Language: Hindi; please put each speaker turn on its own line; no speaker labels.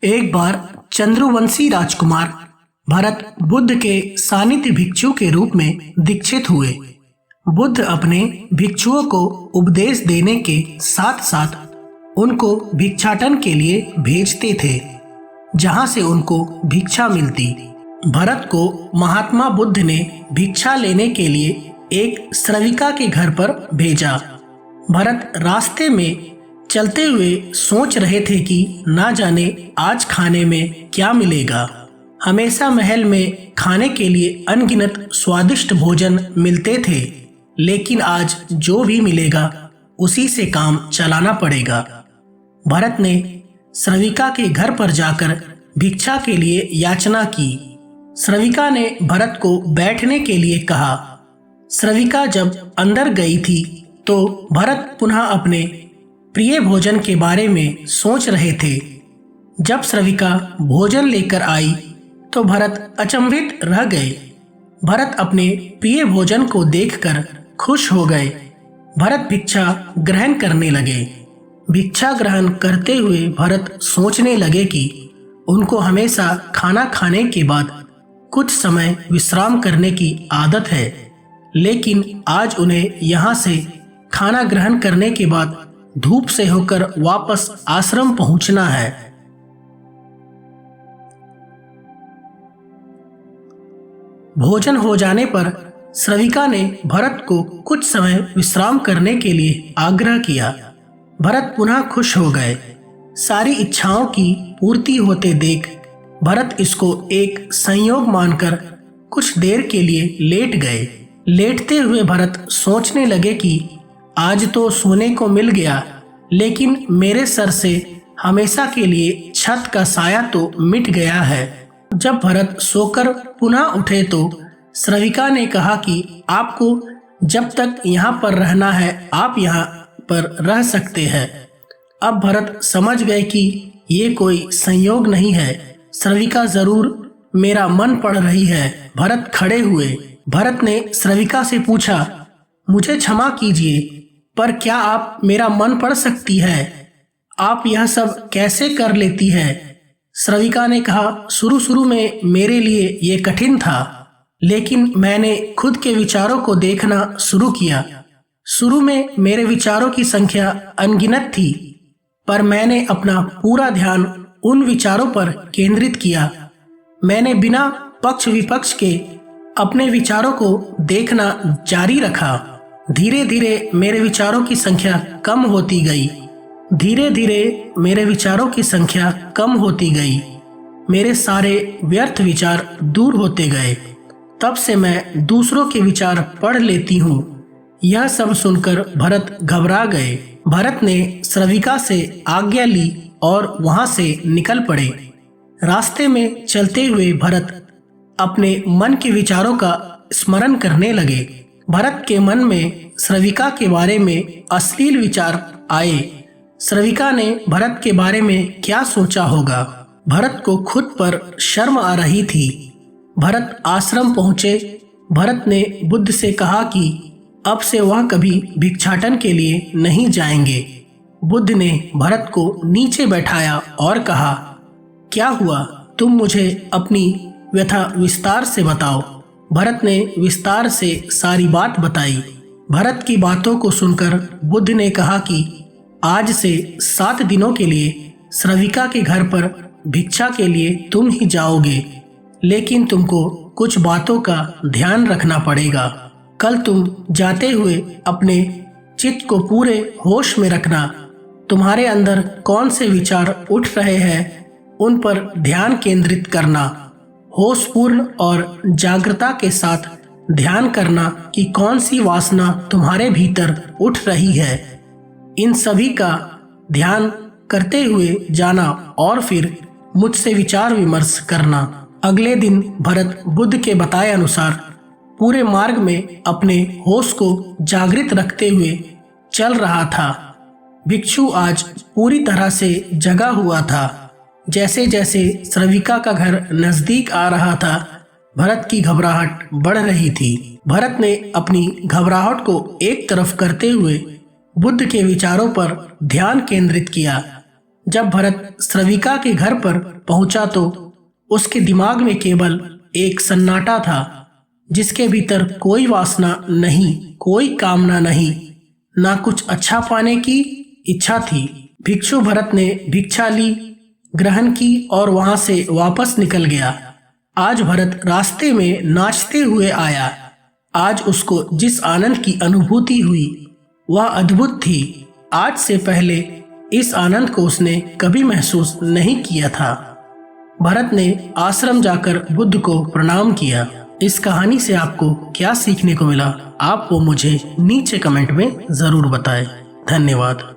एक बार चंद्रवंशी राजकुमार भरत बुद्ध के सानिध्य भिक्षु के रूप में दीक्षित हुए। बुद्ध अपने भिक्षुओं को उपदेश देने के साथ साथ उनको भिक्षाटन के लिए भेजते थे, जहां से उनको भिक्षा मिलती। भरत को महात्मा बुद्ध ने भिक्षा लेने के लिए एक श्रविका के घर पर भेजा। भरत रास्ते में चलते हुए सोच रहे थे कि ना जाने आज खाने में क्या मिलेगा। हमेशा महल में खाने के लिए अनगिनत स्वादिष्ट भोजन मिलते थे, लेकिन आज जो भी मिलेगा उसी से काम चलाना पड़ेगा। भरत ने श्रविका के घर पर जाकर भिक्षा के लिए याचना की। श्रविका ने भरत को बैठने के लिए कहा। श्रविका जब अंदर गई थी तो भरत पुनः अपने प्रिय भोजन के बारे में सोच रहे थे। जब श्रविका भोजन लेकर आई तो भरत अचंभित रह गए। भरत अपने प्रिय भोजन को देखकर खुश हो गए। भरत भिक्षा ग्रहण करने लगे। भिक्षा ग्रहण करते हुए भरत सोचने लगे कि उनको हमेशा खाना खाने के बाद कुछ समय विश्राम करने की आदत है, लेकिन आज उन्हें यहाँ से खाना ग्रहण करने के बाद धूप से होकर वापस आश्रम पहुंचना है। भोजन हो जाने पर श्रविका ने भरत को कुछ समय विश्राम करने के लिए आग्रह किया। भरत पुनः खुश हो गए। सारी इच्छाओं की पूर्ति होते देख भरत इसको एक संयोग मानकर कुछ देर के लिए लेट गए। लेटते हुए भरत सोचने लगे कि आज तो सोने को मिल गया, लेकिन मेरे सर से हमेशा के लिए छत का साया तो मिट गया है। जब भरत सोकर पुनः उठे तो श्रविका ने कहा कि आपको जब तक यहाँ पर रहना है आप यहाँ पर रह सकते हैं। अब भरत समझ गए कि ये कोई संयोग नहीं है, श्रविका जरूर मेरा मन पढ़ रही है। भरत खड़े हुए। भरत ने श्रविका से पूछा, मुझे क्षमा कीजिए, पर क्या आप मेरा मन पढ़ सकती है? आप यह सब कैसे कर लेती है? श्रविका ने कहा, शुरू में मेरे लिए ये कठिन था, लेकिन मैंने खुद के विचारों को देखना शुरू किया। शुरू में मेरे विचारों की संख्या अनगिनत थी, पर मैंने अपना पूरा ध्यान उन विचारों पर केंद्रित किया। मैंने बिना पक्ष विपक्ष के अपने विचारों को देखना जारी रखा। धीरे धीरे मेरे विचारों की संख्या कम होती गई। धीरे धीरे मेरे विचारों की संख्या कम होती गई। मेरे सारे व्यर्थ विचार दूर होते गए। तब से मैं दूसरों के विचार पढ़ लेती हूँ। यह सब सुनकर भरत घबरा गए। भरत ने श्रविका से आज्ञा ली और वहां से निकल पड़े। रास्ते में चलते हुए भरत अपने मन के विचारों का स्मरण करने लगे। भरत के मन में श्रविका के बारे में अश्लील विचार आए। श्रविका ने भरत के बारे में क्या सोचा होगा? भरत को खुद पर शर्म आ रही थी। भरत आश्रम पहुंचे। भरत ने बुद्ध से कहा कि अब से वह कभी भिक्षाटन के लिए नहीं जाएंगे। बुद्ध ने भरत को नीचे बैठाया और कहा, क्या हुआ? तुम मुझे अपनी व्यथा विस्तार से बताओ। भरत ने विस्तार से सारी बात बताई। भरत की बातों को सुनकर बुद्ध ने कहा कि आज से 7 दिनों के लिए श्रविका के घर पर भिक्षा के लिए तुम ही जाओगे, लेकिन तुमको कुछ बातों का ध्यान रखना पड़ेगा। कल तुम जाते हुए अपने चित्त को पूरे होश में रखना। तुम्हारे अंदर कौन से विचार उठ रहे हैं उन पर ध्यान केंद्रित करना। होशपूर्ण और जागृता के साथ ध्यान करना कि कौन सी वासना तुम्हारे भीतर उठ रही है। इन सभी का ध्यान करते हुए जाना और फिर मुझसे विचार विमर्श करना। अगले दिन भरत बुद्ध के बताए अनुसार पूरे मार्ग में अपने होश को जागृत रखते हुए चल रहा था। भिक्षु आज पूरी तरह से जगा हुआ था। जैसे जैसे श्रविका का घर नजदीक आ रहा था, भरत की घबराहट बढ़ रही थी। भरत ने अपनी घबराहट को एक तरफ करते हुए बुद्ध के विचारों पर ध्यान केंद्रित किया। जब भरत श्रविका के घर पर पहुंचा तो उसके दिमाग में केवल एक सन्नाटा था, जिसके भीतर कोई वासना नहीं, कोई कामना नहीं, ना कुछ अच्छा पाने की इच्छा थी। भिक्षु भरत ने भिक्षा ली, ग्रहण की और वहां से वापस निकल गया। आज भरत रास्ते में नाचते हुए आया। आज उसको जिस आनंद की अनुभूति हुई वह अद्भुत थी। आज से पहले इस आनंद को उसने कभी महसूस नहीं किया था। भरत ने आश्रम जाकर बुद्ध को प्रणाम किया। इस कहानी से आपको क्या सीखने को मिला, आप वो मुझे नीचे कमेंट में जरूर बताएं। धन्यवाद।